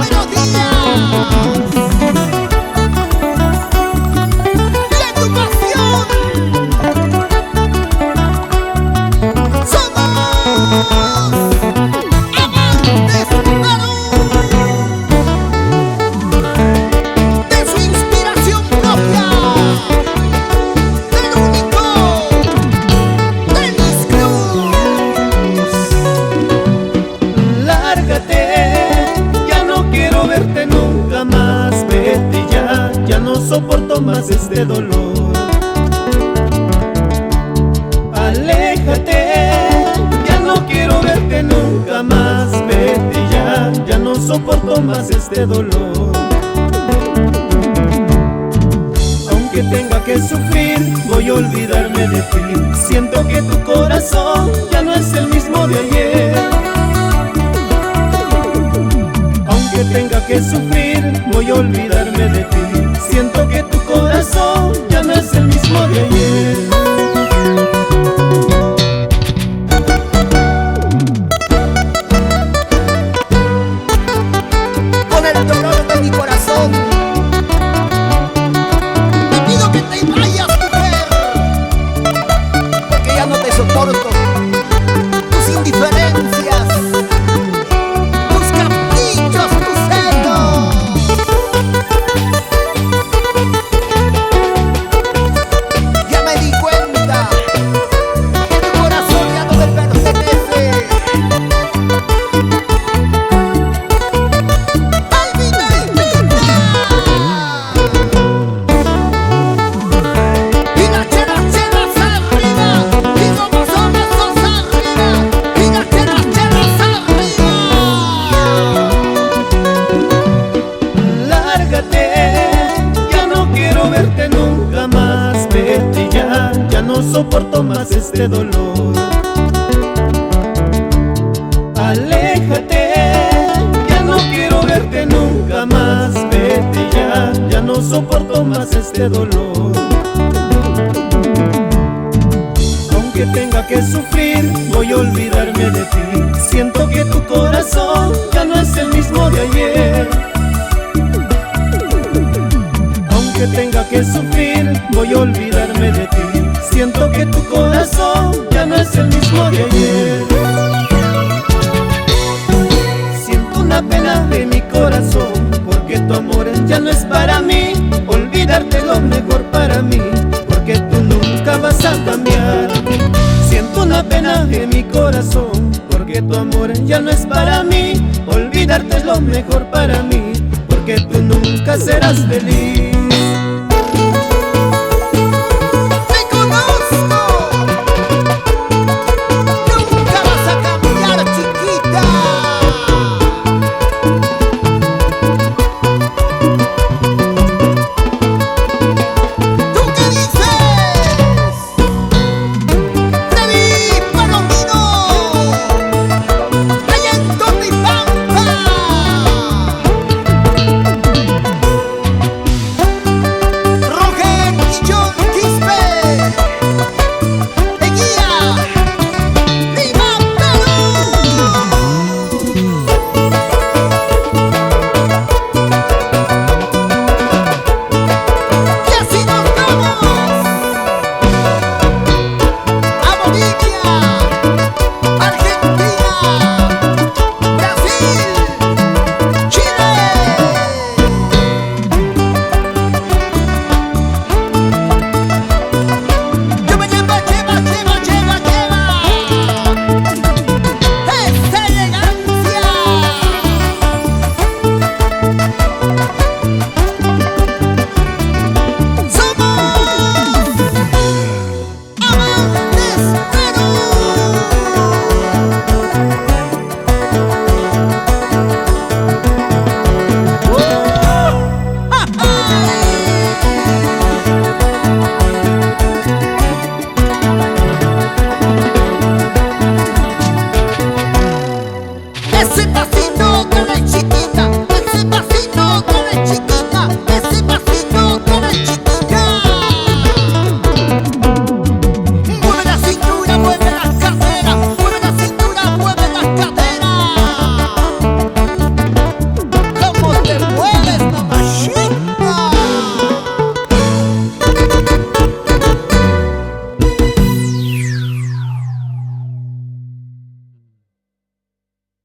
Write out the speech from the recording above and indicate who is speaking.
Speaker 1: buenos días. La educación. Somos amantes de su inspiración propia, del único Dennis Cruz.
Speaker 2: Lárgate, ya no quiero verte nunca más. Vete ya no soporto más este dolor. Aléjate, ya no quiero verte nunca más. Vete ya no soporto más este dolor. Aunque tenga que sufrir, voy a olvidarme de ti. Siento que tu corazón ya no es el mismo de ayer. Aunque tenga que sufrir, voy a olvidarme de ti. Siento que tu corazón ya no es el mismo de ayer.
Speaker 1: Con el dolor de mi corazón te pido que te vayas, mujer, porque ya no te soporto tus indiferencias, tus caprichos, tus celos. Ya me di cuenta que tu corazón ya no me pertenece. Y las chelas arriba, y los besos arriba, y las chelas arriba.
Speaker 2: Lárgate, ya no quiero verte nunca más. Vete ya no soporto más este dolor. Aléjate, ya no quiero verte nunca más. Vete ya no soporto más este dolor. Aunque tenga que sufrir, voy a olvidarme de ti. Siento que tu corazón ya no es el mismo de ayer. Aunque tenga que sufrir, voy a olvidarme de ti. Siento que tu corazón ya no es el mismo de ayer. Siento una pena de mi corazón, porque tu amor ya no es para mí. Olvidarte lo mejor para mí, porque tú nunca vas a cambiar. Siento una pena en mi corazón, porque tu amor ya no es para mí. Olvidarte es lo mejor para mí, porque tú nunca serás feliz.